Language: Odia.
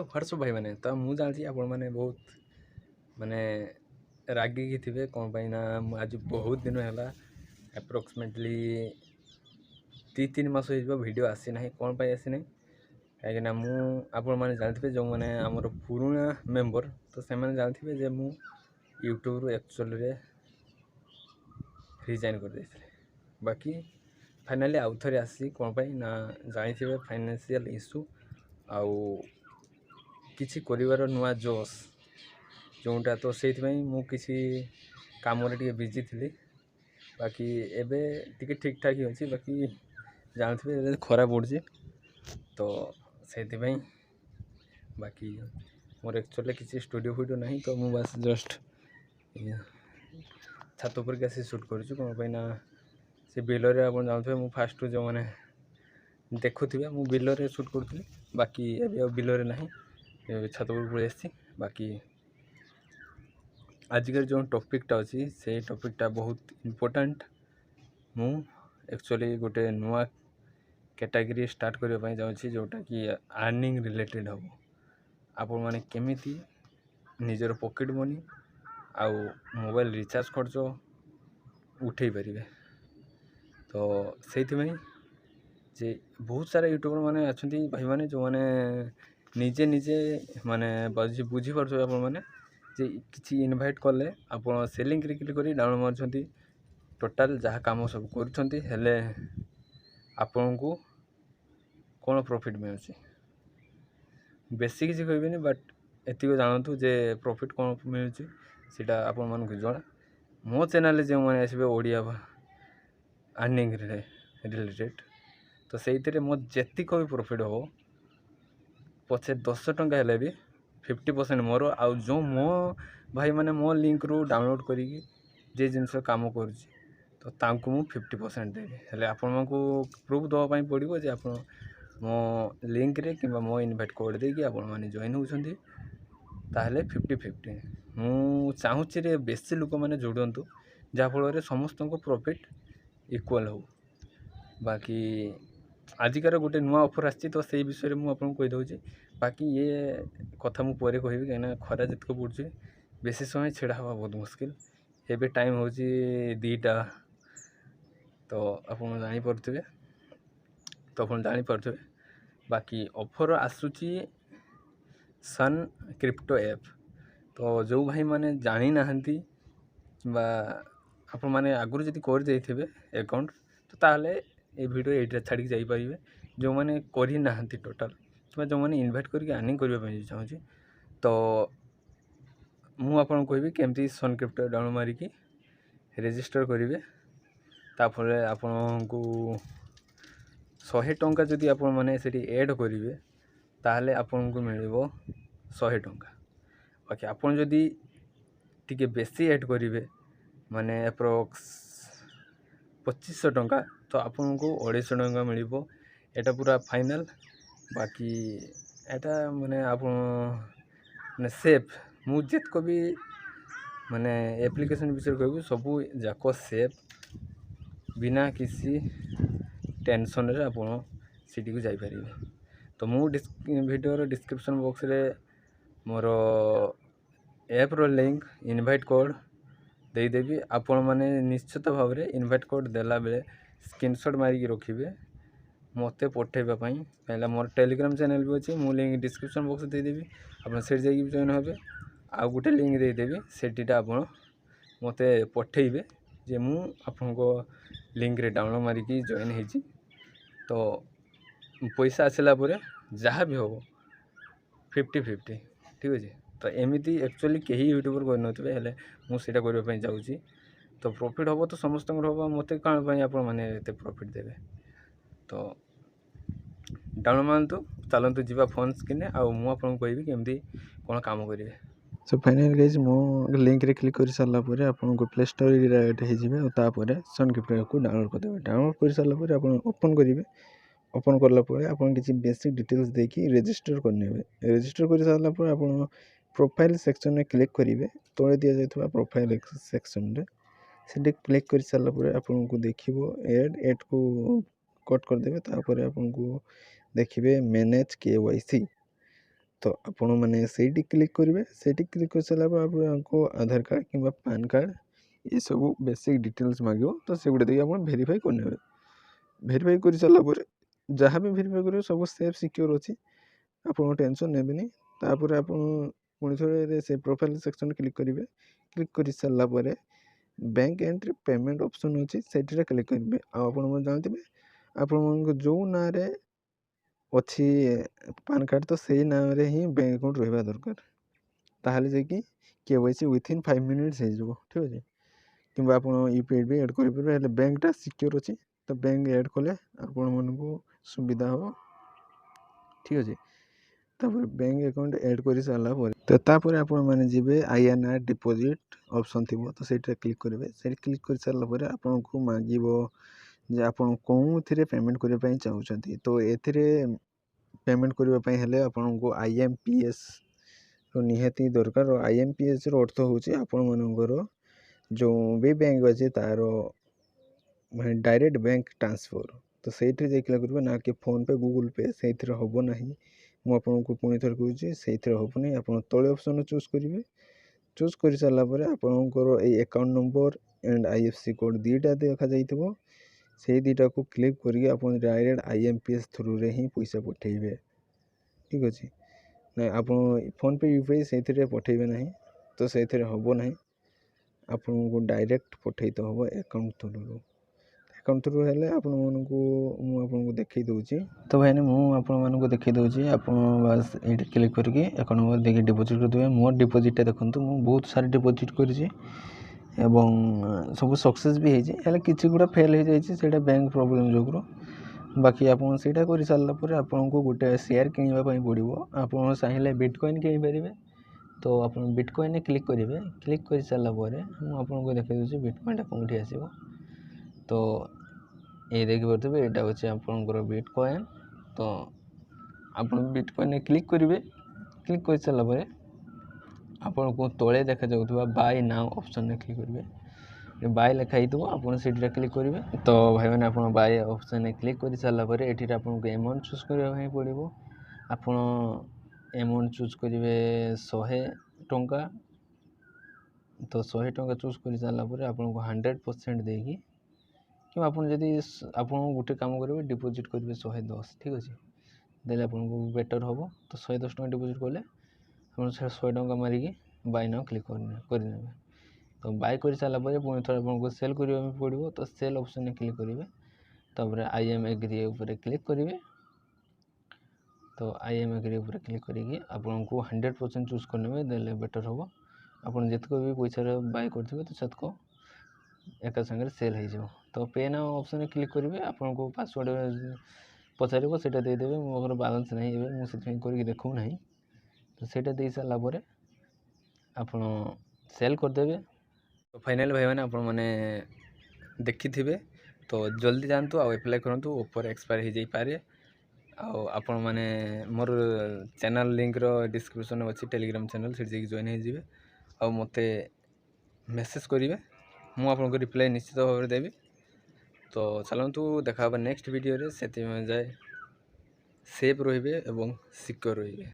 ହ୍ୱାଟ୍ସଆପ୍ ଭାଇମାନେ ତ ମୁଁ ଜାଣିଛି ଆପଣମାନେ ବହୁତ ମାନେ ରାଗିକି ଥିବେ କ'ଣ ପାଇଁ ନା ମୁଁ ଆଜି ବହୁତ ଦିନ ହେଲା ଆପ୍ରୋକ୍ସିମେଟଲି 2-3 ମାସ ହେଇଯିବ ଭିଡ଼ିଓ ଆସିନାହିଁ। କ'ଣ ପାଇଁ ଆସିନାହିଁ କାହିଁକିନା ମୁଁ ଆପଣମାନେ ଜାଣିଥିବେ ଯେଉଁମାନେ ଆମର ପୁରୁଣା ମେମ୍ବର ତ ସେମାନେ ଜାଣିଥିବେ ଯେ ମୁଁ ୟୁଟ୍ୟୁବରୁ ଆକ୍ଚୁଆଲିରେ ରିଜାଇନ୍ କରିଦେଇଥିଲି। ବାକି ଫାଇନାଲି ଆଉ ଥରେ ଆସିଛି କ'ଣ ପାଇଁ ନା ଜାଣିଥିବେ ଫାଇନାନ୍ସିଆଲ୍ ଇସ୍ୟୁ ଆଉ କିଛି କରିବାର ନୂଆ ଜୋସ୍ ଯେଉଁଟା ତ ସେଇଥିପାଇଁ ମୁଁ କିଛି କାମରେ ଟିକେ ବିଜି ଥିଲି। ବାକି ଏବେ ଟିକେ ଠିକ୍ ଠାକ୍ ହିଁ ଅଛି। ବାକି ଜାଣିଥିବେ ଏବେ ଖରା ପଡ଼ୁଛି ତ ସେଇଥିପାଇଁ ବାକି ମୋର ଆକ୍ଚୁଆଲି କିଛି ଷ୍ଟୁଡ଼ିଓ ଫୁଡ଼ିଓ ନାହିଁ ତ ମୁଁ ବାସ୍ ଜଷ୍ଟ ଛାତ ଉପରକୁ ଆସି ସୁଟ୍ କରୁଛୁ। କ'ଣ ପାଇଁ ନା ସେ ବିଲରେ ଆପଣ ଜାଣୁଥିବେ ମୁଁ ଫାଷ୍ଟରୁ ଯେଉଁମାନେ ଦେଖୁଥିବେ ମୁଁ ବିଲରେ ସୁଟ୍ କରୁଥିଲି। ବାକି ଏବେ ଆଉ ବିଲରେ ନାହିଁ, ଛାତ ଉପରକୁ ପଳେଇ ଆସିଛି। ବାକି ଆଜିକାର ଯେଉଁ ଟପିକ୍ଟା ଅଛି ସେଇ ଟପିକ୍ଟା ବହୁତ ଇମ୍ପୋର୍ଟାଣ୍ଟ। ମୁଁ ଆକ୍ଚୁଆଲି ଗୋଟେ ନୂଆ କ୍ୟାଟାଗୋରୀ ଷ୍ଟାର୍ଟ କରିବା ପାଇଁ ଚାହୁଁଛି ଯେଉଁଟାକି ଆର୍ନିଂ ରିଲେଟେଡ଼୍ ହେବ। ଆପଣମାନେ କେମିତି ନିଜର ପକେଟ୍ ମନି ଆଉ ମୋବାଇଲ୍ ରିଚାର୍ଜ ଖର୍ଚ୍ଚ ଉଠେଇ ପାରିବେ। ତ ସେଇଥିପାଇଁ ଯେ ବହୁତ ସାରା ୟୁଟ୍ୟୁବର ମାନେ ଅଛନ୍ତି ଭାଇମାନେ ଯେଉଁମାନେ ନିଜେ ମାନେ ବୁଝିପାରୁଥିବେ ଆପଣମାନେ ଯେ କିଛି ଇନଭାଇଟ୍ କଲେ ଆପଣ ସେ ଲିଙ୍କରେ କ୍ଲିକ୍ କରି ଡାଉନଲୋଡ଼ ମାରୁଛନ୍ତି, ଟୋଟାଲ୍ ଯାହା କାମ ସବୁ କରୁଛନ୍ତି, ହେଲେ ଆପଣଙ୍କୁ କ'ଣ ପ୍ରଫିଟ୍ ମିଳୁଛି ବେଶୀ କିଛି କହିବେନି। ବଟ୍ ଏତିକି ଜାଣନ୍ତୁ ଯେ ପ୍ରଫିଟ୍ କ'ଣ ମିଳୁଛି ସେଇଟା ଆପଣମାନଙ୍କୁ ଜଣା। ମୋ ଚ୍ୟାନେଲ୍ରେ ଯେଉଁମାନେ ଆସିବେ ଓଡ଼ିଆ ଆର୍ନିଂ ରିଲେଟେଡ଼୍ ତ ସେଇଥିରେ ମୋ ଯେତିକ ବି ପ୍ରଫିଟ୍ ହେବ ପଛେ 10 ଟଙ୍କା ହେଲେ ବି 50% ମୋର, ଆଉ ଯେଉଁ ମୋ ଭାଇମାନେ ମୋ ଲିଙ୍କରୁ ଡାଉନଲୋଡ଼୍ କରିକି ଯେ ଜିନିଷ କାମ କରୁଛି ତ ତାଙ୍କୁ ମୁଁ 50% ଦେବି। ହେଲେ ଆପଣଙ୍କୁ ପ୍ରୁଫ୍ ଦେବା ପାଇଁ ପଡ଼ିବ ଯେ ଆପଣ ମୋ ଲିଙ୍କରେ କିମ୍ବା ମୋ ଇନଭାଇଟ୍ କୋଡ଼୍ ଦେଇକି ଆପଣମାନେ ଜଏନ୍ ହେଉଛନ୍ତି, ତାହେଲେ 50-50। ମୁଁ ଚାହୁଁଛି ରେ ବେଶୀ ଲୋକମାନେ ଯୋଡ଼ନ୍ତୁ ଯାହାଫଳରେ ସମସ୍ତଙ୍କ ପ୍ରଫିଟ୍ ଇକ୍ୱାଲ୍ ହେଉ। ବାକି ଆଜିକାର ଗୋଟେ ନୂଆ ଅଫର୍ ଆସିଛି ତ ସେଇ ବିଷୟରେ ମୁଁ ଆପଣଙ୍କୁ କହିଦେଉଛି। ବାକି ଇଏ କଥା ମୁଁ ପରେ କହିବି କାହିଁକିନା ଖରା ଯେତିକ ପଡ଼ୁଛି ବେଶୀ ସମୟ ଛିଡ଼ା ହେବା ବହୁତ ମୁସ୍କିଲ। ଏବେ ଟାଇମ୍ ହେଉଛି 2ଟା ତ ଆପଣ ଜାଣିପାରୁଥିବେ। ବାକି ଅଫର୍ ଆସୁଛି ସନ୍ କ୍ରିପ୍ଟୋ ଆପ୍। ତ ଯେଉଁ ଭାଇମାନେ ଜାଣିନାହାନ୍ତି କିମ୍ବା ଆପଣମାନେ ଆଗରୁ ଯଦି କରିଦେଇଥିବେ ଆକାଉଣ୍ଟ ତ ତାହେଲେ ଏ ଭିଡ଼ିଓ ଏଇଟା ଛାଡ଼ିକି ଯାଇପାରିବେ। ଯେଉଁମାନେ କରିନାହାନ୍ତି ଟୋଟାଲ୍ କିମ୍ବା ଯେଉଁମାନେ ଇନଭାଇଟ୍ କରିକି ଆର୍ନିଂ କରିବା ପାଇଁ ଚାହୁଁଛି ତ ମୁଁ ଆପଣଙ୍କୁ କହିବି କେମିତି ସନ୍ କ୍ରିପ୍ଟୋ ଡାଉନଲୋଡ଼ ମାରିକି ରେଜିଷ୍ଟର୍ କରିବେ। ତାପରେ ଆପଣଙ୍କୁ 100 ଟଙ୍କା ଯଦି ଆପଣମାନେ ସେଠି ଏଡ଼୍ କରିବେ ତାହେଲେ ଆପଣଙ୍କୁ ମିଳିବ 100 ଟଙ୍କା। ବାକି ଆପଣ ଯଦି ଟିକେ ବେଶୀ ଏଡ଼୍ କରିବେ ମାନେ ଆପ୍ରୋକ୍ସ 2500 ଟଙ୍କା ତ ଆପଣଙ୍କୁ 250 ଟଙ୍କା ମିଳିବ। ଏଇଟା ପୁରା ଫାଇନାଲ୍। ବାକି ଏଇଟା ମାନେ ଆପଣ ମାନେ ସେଫ୍। ମୁଁ ଯେତିକ ବି ମାନେ ଆପ୍ଲିକେସନ୍ ବିଷୟରେ କହିବି ସବୁ ଯାକ ସେଫ୍, ବିନା କିଛି ଟେନସନ୍ରେ ଆପଣ ସେଠିକୁ ଯାଇପାରିବେ। ତ ମୁଁ ଭିଡ଼ିଓର ଡିସ୍କ୍ରିପ୍ସନ୍ ବକ୍ସରେ ମୋର ଆପ୍ର ଲିଙ୍କ୍ ଇନଭାଇଟ୍ କୋଡ଼୍ ଦେଇଦେବି। ଆପଣମାନେ ନିଶ୍ଚିତ ଭାବରେ ଇନଭାଇଟ୍ କୋଡ଼୍ ଦେଲାବେଳେ ସ୍କ୍ରିନ୍ସଟ୍ ମାରିକି ରଖିବେ ମୋତେ ପଠାଇବା ପାଇଁ। କାହିଁକିନା ମୋର ଟେଲିଗ୍ରାମ୍ ଚ୍ୟାନେଲ୍ ବି ଅଛି, ମୁଁ ଲିଙ୍କ୍ ଡିସ୍କ୍ରିପ୍ସନ୍ ବକ୍ସ ଦେଇଦେବି, ଆପଣ ସେଇଠି ଯାଇକି ବି ଜଏନ୍ ହେବେ। ଆଉ ଗୋଟେ ଲିଙ୍କ୍ ଦେଇଦେବି, ସେଠିଟା ଆପଣ ମୋତେ ପଠାଇବେ ଯେ ମୁଁ ଆପଣଙ୍କ ଲିଙ୍କରେ ଡାଉନଲୋଡ଼ ମାରିକି ଜଏନ୍ ହେଇଛି। ତ ପଇସା ଆସିଲା ପରେ ଯାହା ବି ହେବ 50-50, ଠିକ୍ ଅଛି। ତ ଏମିତି ଆକ୍ଚୁଆଲି କେହି ୟୁଟ୍ୟୁବର୍ କରିନଥିବେ, ହେଲେ ମୁଁ ସେଇଟା କରିବା ପାଇଁ ଯାଉଛି। ତ ପ୍ରଫିଟ୍ ହେବ ତ ସମସ୍ତଙ୍କର ହେବ, ମୋତେ କ'ଣ ପାଇଁ ଆପଣମାନେ ଏତେ ପ୍ରଫିଟ୍ ଦେବେ। ତ ଡାଉନଲୋଡ଼ ମାରନ୍ତୁ, ଚାଲନ୍ତୁ ଯିବା ଫୋନ୍ ସ୍କ୍ରିନ୍ରେ, ଆଉ ମୁଁ ଆପଣଙ୍କୁ କହିବି କେମିତି କ'ଣ କାମ କରିବେ। ସୋ ଫାଇନାଲି ଗାଇଜ୍ ମୋ ଲିଙ୍କରେ କ୍ଲିକ୍ କରିସାରିଲା ପରେ ଆପଣଙ୍କୁ ପ୍ଲେ ଷ୍ଟୋର୍ ଡାଇରେକ୍ଟ ହେଇଯିବେ ଆଉ ତାପରେ ସନ୍ କ୍ରିପ୍ଟୋକୁ ଡାଉନଲୋଡ଼ କରିଦେବେ। ଡାଉନଲୋଡ଼ କରିସାରିଲା ପରେ ଆପଣ ଓପନ୍ କରିବେ। ଓପନ୍ କଲା ପରେ ଆପଣ କିଛି ବେସିକ୍ ଡିଟେଲ୍ସ ଦେଇକି ରେଜିଷ୍ଟର୍ କରିନେବେ। ରେଜିଷ୍ଟର୍ କରିସାରିଲା ପରେ ଆପଣ ପ୍ରୋଫାଇଲ୍ ସେକ୍ସନ୍ରେ କ୍ଲିକ୍ କରିବେ। ତଳେ ଦିଆଯାଇଥିବା ପ୍ରୋଫାଇଲ୍ ସେକ୍ସନ୍ରେ ସେଠି କ୍ଲିକ୍ କରିସାରିଲା ପରେ ଆପଣଙ୍କୁ ଦେଖିବ ଏଡ଼୍କୁ କଟ୍ କରିଦେବେ। ତାପରେ ଆପଣଙ୍କୁ ଦେଖିବେ ମ୍ୟାନେଜ୍ KYC। तो आपण मैंने ସେଇଠି क्लिक करेंगे। ସେଇଠି क्लिक कर सारा आपको आधार कार्ड कि पैन कार्ड ये सब बेसिक डिटेल्स मांगो तो से गुटे देखिए आप भेरीफाई करने भेरीफाई कर सारापर जहाँ भी भेरीफाई करेंगे सब सेफ सिक्योर अच्छी आप टेंशन नेबेनी। तापर आप पुणी थे से प्रोफाइल सेक्शन क्लिक करेंगे। क्लिक कर सारापर बैंक एंट्री पेमेंट ऑप्शन अच्छी से क्लिक करेंगे। आप जानते आप जो ना अच्छी पैन कार्ड तो से ना ही बैंक अकाउंट रहा दरकार ताहले जाकि केवाईसी विथिन 5 मिनिट्स हो ठीक अच्छे कि आप यूपीआई भी एड करेंगे बैंकटा सिक्योर अच्छी तो बैंक एड कले आपण मानू सुविधा हम ठीक अच्छे। तापर बैंक अकाउंट एड कर सारापर तो तापर आपण मैंने जी INR डिपोजिट ऑप्शन थी तो से क्लिक करेंगे। से क्लिक कर सारापर आपन को मांगो जे आपण कौन थे पेमेंट करने चाहते तो ए पेमेंट करने हेले आपको IMPS निहाती दरकार। IMPS अर्थ हूँ आपण मानकर जो भी बैंक अच्छे तार माने डायरेक्ट बैंक ट्रांसफर तो से करेंगे ना कि फोन पे गूगल पे से हम ना मुझे पुणी थर कहूँ से हेनी आप तले ऑप्शन चूज करेंगे। चूज कर सारापर आपंकर account number and IFSC code दीटा देखा जाइए से दीटा को क्लिक करके आप डायरेक्ट IMPS थ्रू रे ही पैसा पठेबे ठीक अच्छे ना आप फोन पे यूपीआई से पठेबे ना तो से हम ना आपन को डायरेक्ट पठे तो हम अकाउंट थ्रू हेले आपन देखी दूची तो भाई मुझे देखी दूची आप बस ये क्लिक करके अकाउंट नंबर देखिए डिपोजिट कर देवे। मोर डिपोजिटा देखूँ मुझे बहुत सारे डिपोजिट करी सब सक्सेस भी है किसी गुड़ा फेल हो जाए बैंक प्रोब्लेम जो बाकी आप कर सारापर आपन को गोटे शेयर किनापी पड़ो आप चाहिए बिटकॉइन किन पारे तो आप बिटकॉइन क्लिक करेंगे। क्लिक कर सारापर मुझे देखा दूसरी बिटकॉइनटा कौटी आसो तो ये देखिए यहाँ हूँ आपंकर बिटकॉइन तो आप बिटकॉइन क्लिक करेंगे। क्लिक कर सारापर आपन को तले देखा जाऊँ बाय नाउ ऑप्शन में क्लिक करेंगे। बाय लिखाई थो आप क्लिक करेंगे तो भाई मैंने आप बाय ऑप्शन में क्लिक कर सारापर ये आपको अमाउंट चूज करने पड़ो आप अमाउंट चूज करेंगे 100 टंका तो 100 टंका चूज कर सारापर आपको 100% देगी कि आप गोटे काम करेंगे डिपोजिट करेंगे 110 ठीक अच्छे देले आपको बेटर हम तो 110 टका डिपोजिट कले आप 100 टका मारिकी बाय नाउ क्लिक करने तो बाय कर सारापर पुणी थोड़ा आपको सेल करने पड़ो तो सेल ऑप्शन में क्लिक करेंगे। तापर आई एम एग्री ऊपर क्लिक करेंगे तो आई एम एग्री ऊपर क्लिक करेंगे आपको 100% चूज करने देले बेटर हम आप जितक भी पैसा बाय करेंगे तो सेतक एका संगे सेल हो तो पे नाउ ऑप्शन में क्लिक करेंगे आपको पासवर्ड पचार से देदेवे मोर बैलेंस नहीं मुझे करके देखू ना तो से दे सारापर आप सेल करदे तो फाइनल भाई मैंने आप मैंने देखी थे तो जल्दी जातु आप्लाय करूँ ओपर एक्सपायर हो जापे आपण मैंने मोर चैनल लिंक डिस्क्रिप्शन अच्छी टेलीग्राम चैनल से जॉइन हो मत मेसेज करेंगे मुझे आपको रिप्लाई निश्चित भाव में देवी तो चलतु देखा नेक्स्ट वीडियो से जाए सेफ रे और सिक्योर रे।